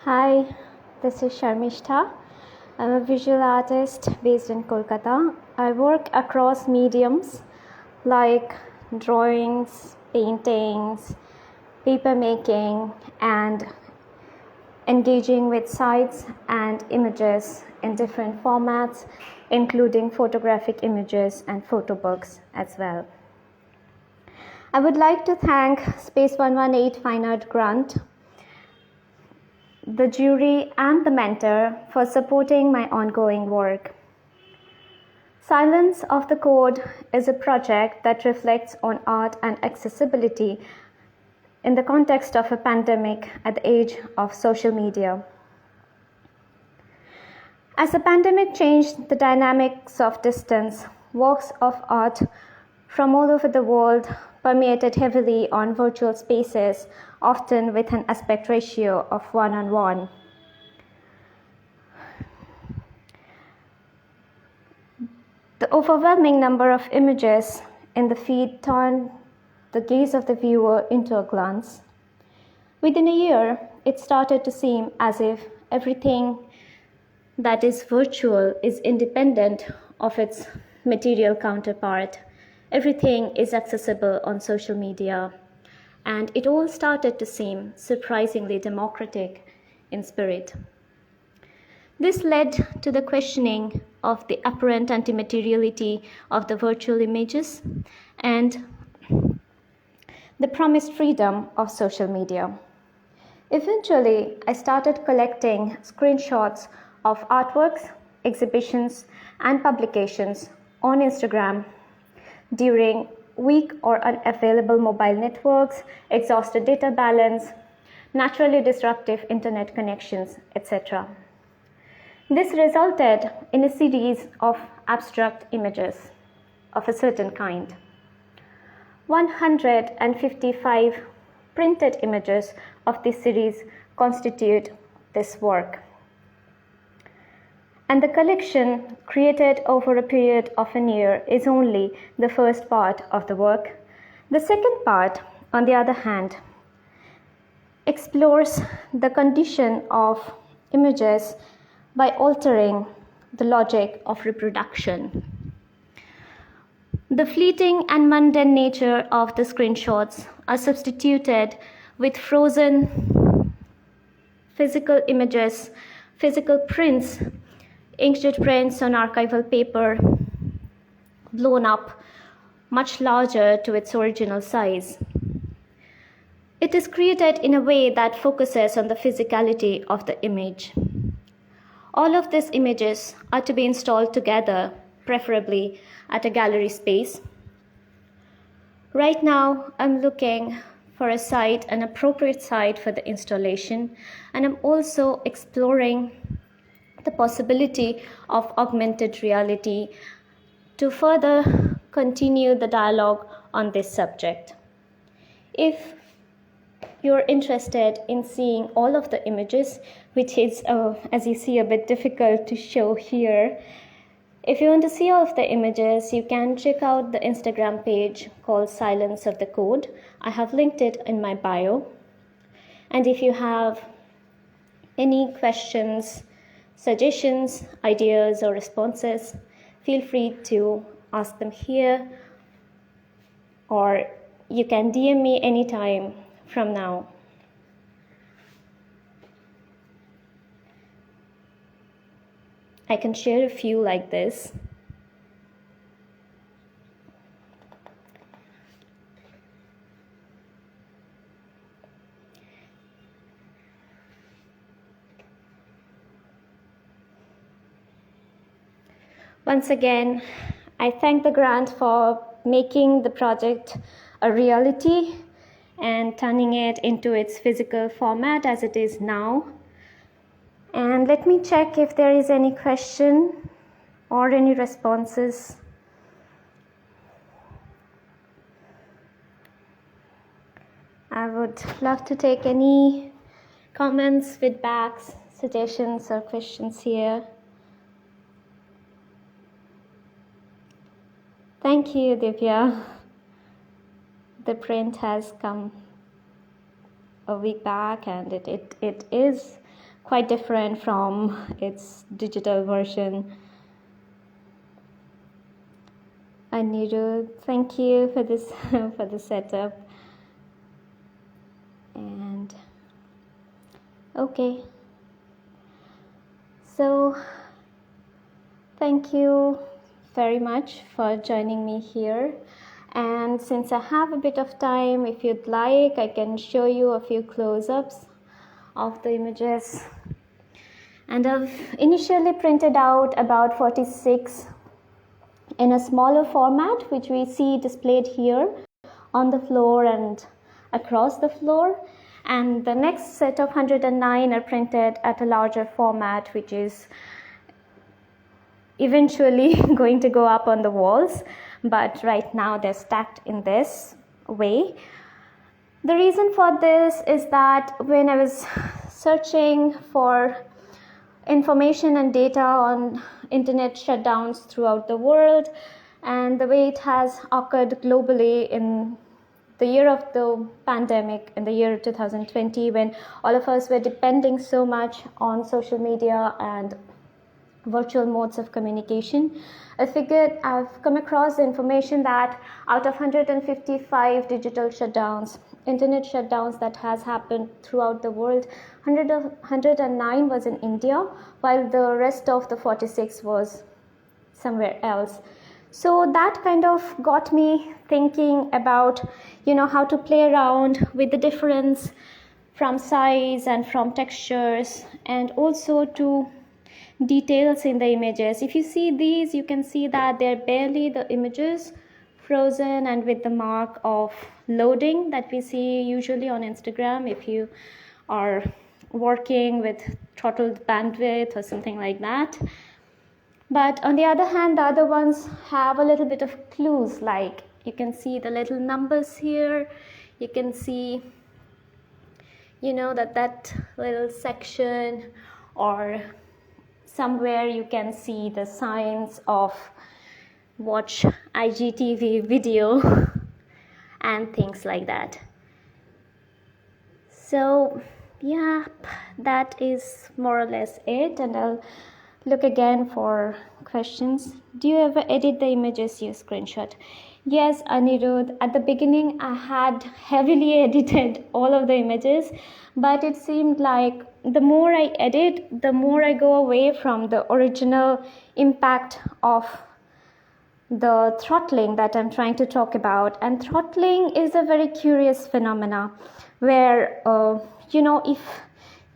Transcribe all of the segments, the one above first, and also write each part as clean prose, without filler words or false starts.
Hi, this is Sarmishtha. I'm a visual artist based in Kolkata. I work across mediums like drawings, paintings, paper making, and engaging with sites and images in different formats, including photographic images and photo books as well. I would like to thank SPACE118 Fine Art Grant, the jury, and the mentor for supporting my ongoing work. Silence of the Code is a project that reflects on art and accessibility in the context of a pandemic at the age of social media. As the pandemic changed the dynamics of distance, works of art from all over the world permeated heavily on virtual spaces, often with an aspect ratio of 1:1. The overwhelming number of images in the feed turned the gaze of the viewer into a glance. Within a year, it started to seem as if everything that is virtual is independent of its material counterpart. Everything is accessible on social media, and it all started to seem surprisingly democratic in spirit. This led to the questioning of the apparent anti-materiality of the virtual images and the promised freedom of social media. Eventually, I started collecting screenshots of artworks, exhibitions, and publications on Instagram during weak or unavailable mobile networks, exhausted data balance, naturally disruptive internet connections, etc. This resulted in a series of abstract images of a certain kind. 155 printed images of this series constitute this work. And the collection, created over a period of an year, is only the first part of the work. The second part, on the other hand, explores the condition of images by altering the logic of reproduction. The fleeting and mundane nature of the screenshots are substituted with frozen physical images, physical prints, inkjet prints on archival paper, blown up much larger to its original size. It is created in a way that focuses on the physicality of the image. All of these images are to be installed together, preferably at a gallery space. Right now, I'm looking for a site, an appropriate site for the installation, and I'm also exploring the possibility of augmented reality to further continue the dialogue on this subject. If you're interested in seeing all of the images, which is, as you see, a bit difficult to show here, if you want to see all of the images, you can check out the Instagram page called Silence of the Code. I have linked it in my bio. And if you have any questions, suggestions, ideas, or responses, feel free to ask them here, or you can DM me anytime from now. I can share a few like this. Once again, I thank the grant for making the project a reality and turning it into its physical format as it is now. And let me check if there is any question or any responses. I would love to take any comments, feedbacks, suggestions, or questions here. Thank you, Divya. The print has come a week back, and it is quite different from its digital version. Anirudh, thank you for this for the setup. And okay, so thank you very much for joining me here. And since I have a bit of time, if you'd like, I can show you a few close-ups of the images. And I've initially printed out about 46 in a smaller format, which we see displayed here on the floor and across the floor. And the next set of 109 are printed at a larger format, which is eventually going to go up on the walls, but right now they're stacked in this way. The reason for this is that when I was searching for information and data on internet shutdowns throughout the world and the way it has occurred globally in the year of the pandemic, in the year 2020, when all of us were depending so much on social media and virtual modes of communication, I figured I've come across the information that out of 155 digital shutdowns, internet shutdowns that has happened throughout the world, 109 was in India, while the rest of the 46 was somewhere else. So that kind of got me thinking about, how to play around with the difference from size and from textures, and also to details in the images. If you see these, you can see that they're barely the images frozen and with the mark of loading that we see usually on Instagram if you are working with throttled bandwidth or something like that. But on the other hand, the other ones have a little bit of clues, like you can see the little numbers here, you can see that little section, or somewhere you can see the signs of watch IGTV video and things like that. So yeah, that is more or less it, and I'll look again for questions. Do you ever edit the images you screenshot? Yes, Anirudh, at the beginning I had heavily edited all of the images, but it seemed like the more I edit, the more I go away from the original impact of the throttling that I'm trying to talk about. And throttling is a very curious phenomena where, if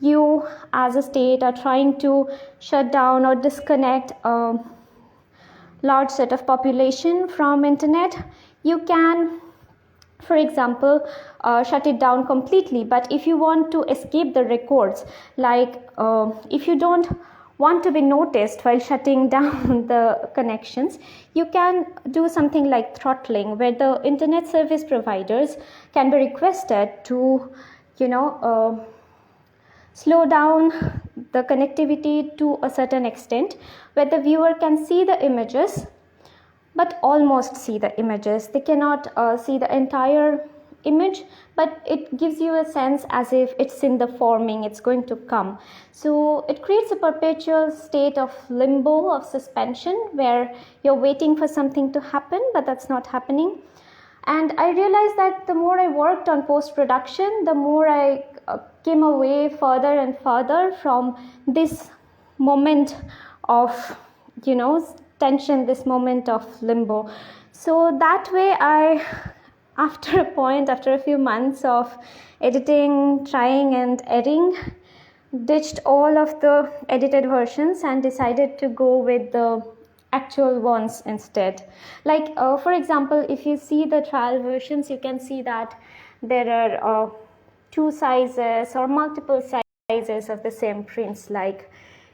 you as a state are trying to shut down or disconnect a large set of population from internet, you can, for example, shut it down completely. But if you want to escape the records, like if you don't want to be noticed while shutting down the connections, you can do something like throttling, where the internet service providers can be requested to slow down the connectivity to a certain extent, where the viewer can see the images but almost see the images. They cannot see the entire image, but it gives you a sense as if it's in the forming, it's going to come. So it creates a perpetual state of limbo, of suspension, where you're waiting for something to happen, but that's not happening. And I realized that the more I worked on post-production, the more I came away further and further from this moment of, tension, this moment of limbo. So that way after a few months of editing, trying and erring, ditched all of the edited versions and decided to go with the actual ones instead. Like for example, if you see the trial versions, you can see that there are two sizes or multiple sizes of the same prints. Like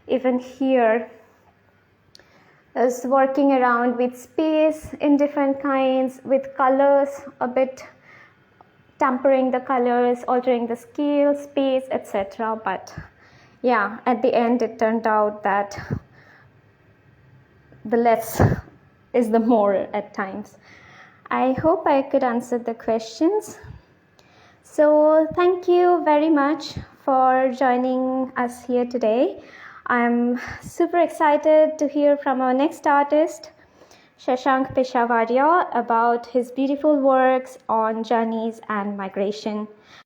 even here is working around with space in different kinds, with colors, a bit tempering the colors, altering the scale, space, etc. But yeah, at the end it turned out that the less is the more at times. I hope I could answer the questions. So thank you very much for joining us here today. I'm super excited to hear from our next artist, Shashank Peshavaria, about his beautiful works on journeys and migration.